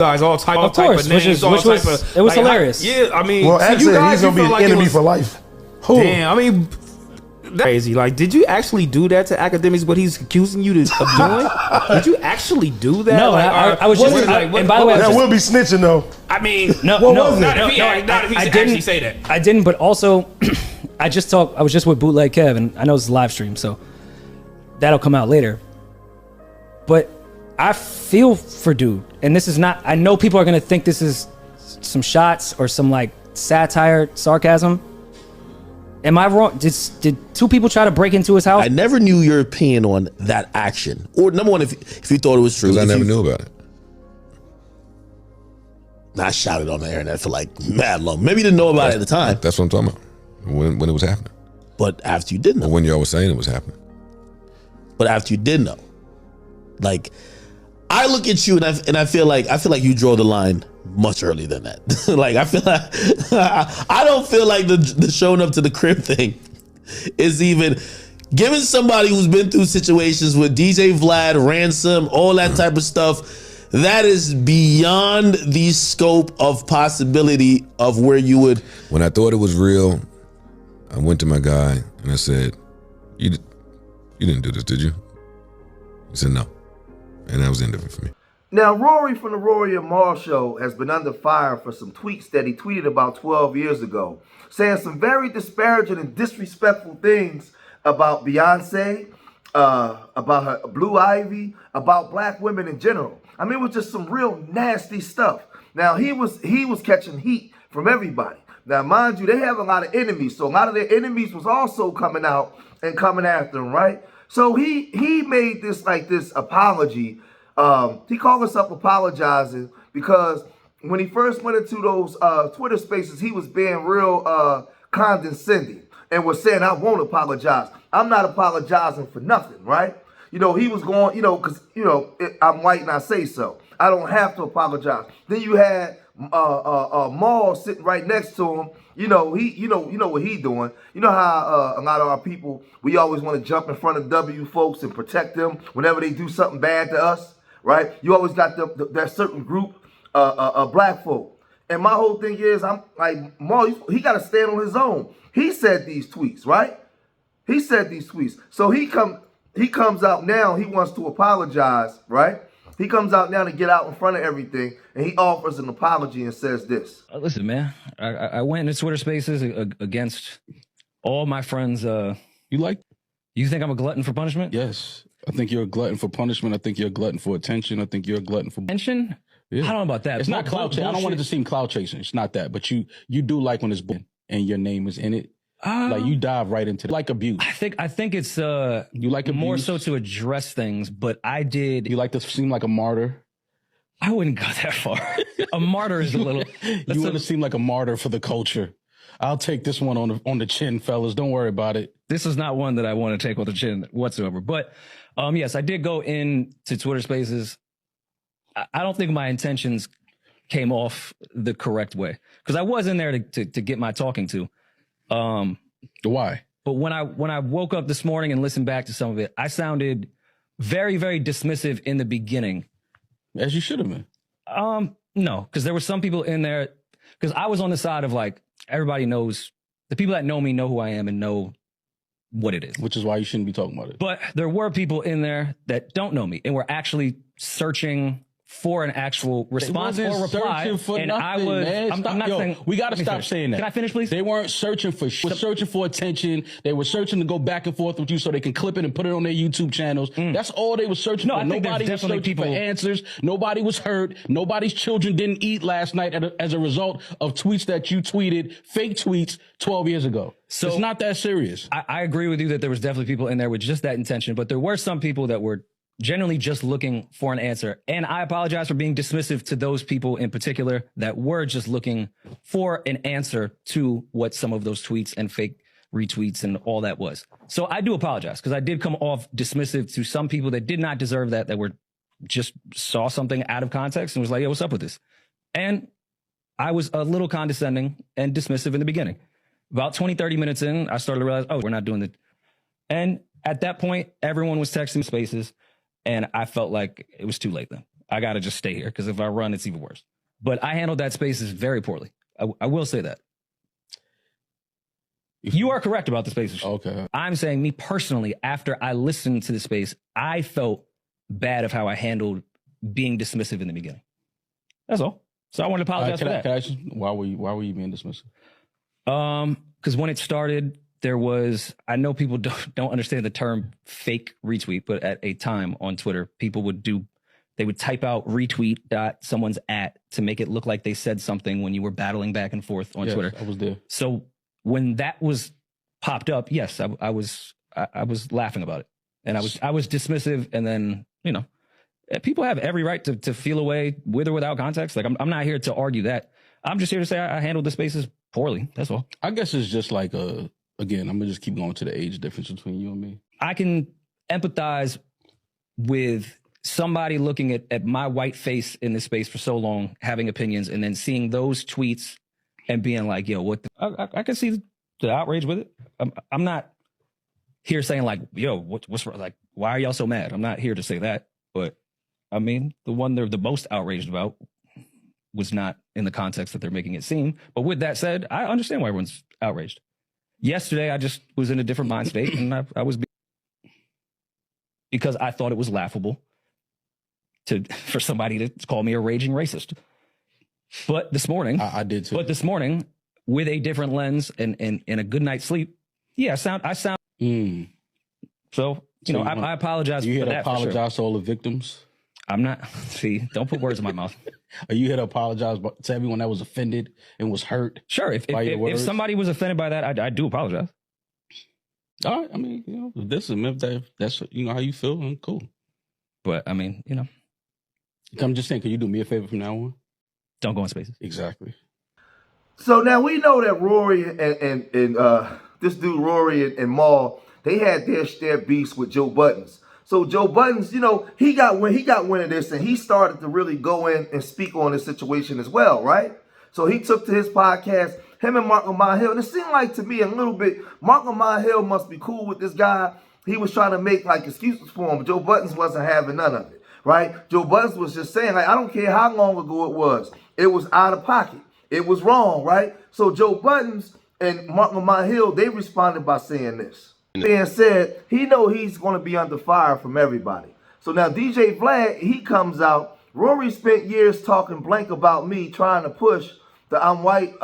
guys all type of course, of names, it was hilarious. Yeah, I mean, well, actually, you guys, he's gonna be an enemy for life. Who? Damn, I mean, that's crazy. Like, did you actually do that to Academiks? What he's accusing you of doing? Did you actually do that? No, like, I was just. And by the way, that will be snitching though. I mean, not if he actually say that. I didn't, but also, I was just with Bootleg Kev, and I know it's a live stream, so that'll come out later. But I feel for dude, and this is not. I know people are gonna think this is some shots or some like satire, sarcasm. Am I wrong? Did two people try to break into his house? I never knew your opinion on that action. Or number one, if you thought it was true. Because I never knew about it. I shouted on the internet for like mad long. Maybe you didn't know about it at the time. That's what I'm talking about. When it was happening. But after you did know. Or when y'all was saying it was happening. But after you did know. Like, I look at you and I feel like you draw the line much earlier than that. Like, I feel like I don't feel like the showing up to the crib thing is even giving somebody who's been through situations with DJ Vlad, ransom, all that type of stuff. That is beyond the scope of possibility of where you would. When I thought it was real, I went to my guy and I said, "You didn't do this, did you?" He said, "No," and that was the end of it for me. Now, Rory from the Rory and Mal Show has been under fire for some tweets that he tweeted about 12 years ago, saying some very disparaging and disrespectful things about Beyonce, about her Blue Ivy, about black women in general. I mean, it was just some real nasty stuff. Now, he was catching heat from everybody. Now, mind you, they have a lot of enemies, so a lot of their enemies was also coming out and coming after him, right? So he made this apology. He called himself apologizing because when he first went into those Twitter spaces, he was being real condescending and was saying, "I won't apologize. I'm not apologizing for nothing," right? You know, he was going, you know, because, you know, I'm white and I say so. I don't have to apologize. Then you had Maul sitting right next to him. You know, you know what he doing. You know how a lot of our people, we always want to jump in front of W folks and protect them whenever they do something bad to us. Right? You always got that certain group of black folk. And my whole thing is, I'm like, Maul, he got to stand on his own. He said these tweets, right? He said these tweets. So he comes out now, he wants to apologize, right? He comes out now to get out in front of everything, and he offers an apology and says this. Listen, man, I went into Twitter Spaces against all my friends. You think I'm a glutton for punishment? Yes. I think you're a glutton for punishment. I think you're a glutton for attention. I think you're a glutton for attention. Yeah. I don't know about that. It's not clout chasing. I don't want it to seem clout chasing. It's not that. But you do like when it's and your name is in it. Like you dive right into it. Like abuse. I think it's you like abuse? More so to address things. But I did. You like to seem like a martyr. I wouldn't go that far. A martyr is a little. You want to seem like a martyr for the culture. I'll take this one on the chin, fellas. Don't worry about it. This is not one that I want to take on the chin whatsoever. But yes, I did go into Twitter Spaces. I don't think my intentions came off the correct way because I was in there to get my talking to. Why? But when I woke up this morning and listened back to some of it, I sounded very, very dismissive in the beginning. As you should have been. No, because there were some people in there, because I was on the side of like, everybody knows, the people that know me know who I am and know what it is. Which is why you shouldn't be talking about it. But there were people in there that don't know me and were actually searching for an actual response or reply. And nothing, I was, man. I'm not saying. We got to stop saying that. Can I finish, please? They weren't searching for searching for attention. They were searching to go back and forth with you so they can clip it and put it on their YouTube channels. That's all they were searching for. Nobody was searching for answers. Nobody was hurt. Nobody's children didn't eat last night as a result of tweets that you tweeted, fake tweets 12 years ago. So it's not that serious. I agree with you that there was definitely people in there with just that intention, but there were some people that were generally just looking for an answer. And I apologize for being dismissive to those people in particular that were just looking for an answer to what some of those tweets and fake retweets and all that was. So I do apologize because I did come off dismissive to some people that did not deserve that were just saw something out of context and was like, "Yo, what's up with this?" And I was a little condescending and dismissive in the beginning. About 20, 30 minutes in, I started to realize, oh, we're not doing it. And at that point, everyone was texting Spaces. And I felt like it was too late then. I got to just stay here because if I run, it's even worse. But I handled that spaces very poorly. I will say that. You are correct about the spaces. Okay. I'm saying me personally, after I listened to the space, I felt bad of how I handled being dismissive in the beginning. That's all. So I want to apologize for that. Can I ask you, why were you being dismissive? Because when it started, there was, I know people don't understand the term fake retweet, but at a time on Twitter, people would type out retweet someone's @ to make it look like they said something when you were battling back and forth on Twitter. I was there. So when that was popped up, yes, I was laughing about it, and I was dismissive, and then people have every right to feel away with or without context. Like I'm not here to argue that. I'm just here to say I handled the spaces poorly. That's all. I guess it's just like again, I'm gonna just keep going to the age difference between you and me. I can empathize with somebody looking at my white face in this space for so long, having opinions, and then seeing those tweets and being like, yo, what I can see the outrage with it. I'm not here saying like, yo, what's like, why are y'all so mad? I'm not here to say that. But I mean, the one they're the most outraged about was not in the context that they're making it seem. But with that said, I understand why everyone's outraged. Yesterday, I just was in a different mind state, and I was because I thought it was laughable for somebody to call me a raging racist. But this morning, I did too. But this morning, with a different lens and a good night's sleep, yeah, I sound. So I apologize. You for here to that apologize to all the victims? I'm not. See, don't put words in my mouth. Are you here to apologize to everyone that was offended and was hurt? Sure. If somebody was offended by that, I do apologize. All right. I mean, if that's how you feel, then cool. But I mean, I'm just saying, can you do me a favor from now on? Don't go in spaces. Exactly. So now we know that Rory and this dude Rory and Maul, they had their beefs with Joe Buddens. So Joe Buddens, he got wind of this, and he started to really go in and speak on this situation as well, right? So he took to his podcast, him and Mark Lamont Hill, and it seemed like to me a little bit, Mark Lamont Hill must be cool with this guy. He was trying to make like excuses for him, but Joe Buddens wasn't having none of it, right? Joe Buddens was just saying, like, I don't care how long ago it was out of pocket. It was wrong, right? So Joe Buddens and Mark Lamont Hill, they responded by saying this. Being said, he know he's going to be under fire from everybody. So now DJ Vlad, he comes out. Rory spent years talking blank about me, trying to push the I'm white,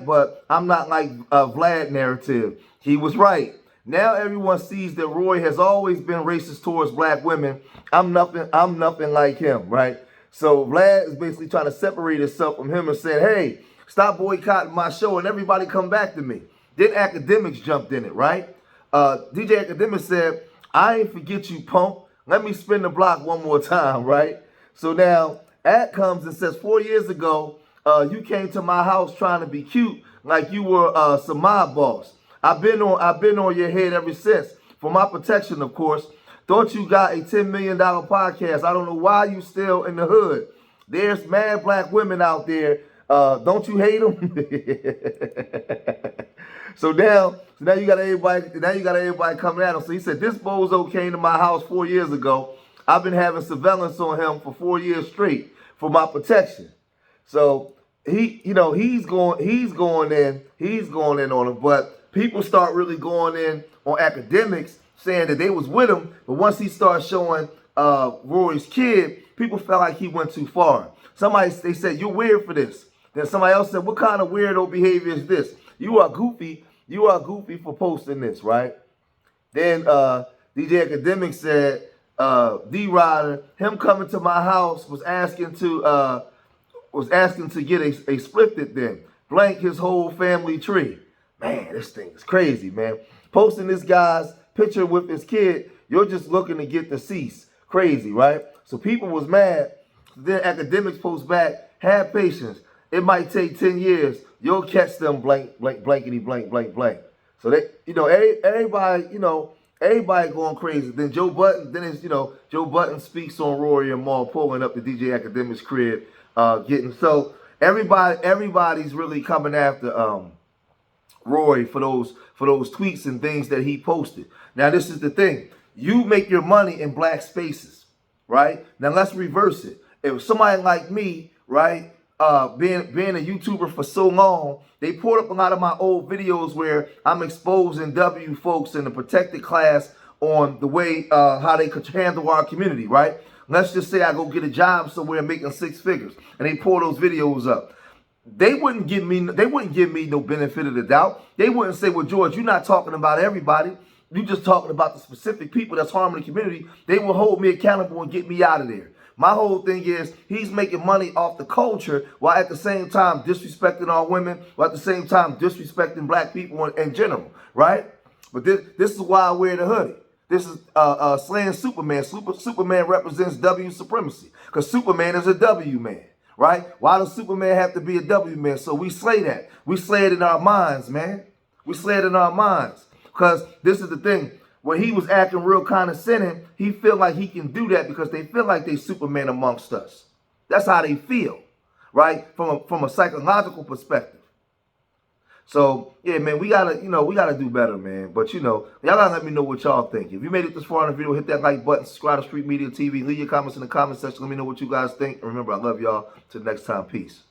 but I'm not like Vlad narrative. He was right. Now everyone sees that Rory has always been racist towards black women. I'm nothing like him, right? So Vlad is basically trying to separate himself from him and saying, hey, stop boycotting my show and everybody come back to me. Then Academiks jumped in it, right? DJ Akademiks said, I ain't forget you, punk. Let me spin the block one more time, right? So now Ad comes and says, 4 years ago, you came to my house trying to be cute like you were some mob boss. I've been on your head ever since. For my protection, of course. Thought you got a $10 million podcast. I don't know why you still in the hood. There's mad black women out there. Don't you hate them? So now you got everybody coming at him. So he said, this bozo came to my house 4 years ago. I've been having surveillance on him for 4 years straight for my protection. So he's going in on him. But people start really going in on Academiks, saying that they was with him, but once he started showing Rory's kid, people felt like he went too far. They said, you're weird for this. Then somebody else said, what kind of weirdo behavior is this? You are goofy for posting this, right? Then DJ Akademiks said, D-Rider, him coming to my house was asking to get a splifted then. Blank his whole family tree. Man, this thing is crazy, man. Posting this guy's picture with his kid, you're just looking to get the cease. Crazy, right? So people was mad. Then Academiks post back, have patience. It might take 10 years. You'll catch them blankety blank. So everybody going crazy. Then Joe Buddens speaks on Rory and Maul pulling up the DJ Akademiks crib, so everybody's really coming after Rory for those tweets and things that he posted. Now this is the thing. You make your money in black spaces, right? Now let's reverse it. if somebody like me, right, being a YouTuber for so long, they pulled up a lot of my old videos where I'm exposing W folks in the protected class on the way how they could handle our community, right? Let's just say I go get a job somewhere making 6 figures, and they pull those videos up. They wouldn't give me no benefit of the doubt. They wouldn't say, well, George, you're not talking about everybody. You're just talking about the specific people that's harming the community. They will hold me accountable and get me out of there. My whole thing is he's making money off the culture while at the same time disrespecting our women, while at the same time disrespecting black people in general, right? But this is why I wear the hoodie. This is slaying Superman. Superman represents W supremacy because Superman is a W man, right? Why does Superman have to be a W man? So we slay that. We slay it in our minds, man. We slay it in our minds because this is the thing. When he was acting real condescending, he feel like he can do that because they feel like they Superman amongst us. That's how they feel, right? From a psychological perspective. So yeah, man, we gotta do better, man. But y'all gotta let me know what y'all think. If you made it this far in the video, hit that like button, subscribe to Street Media TV, leave your comments in the comment section. Let me know what you guys think. And remember, I love y'all. Till next time, peace.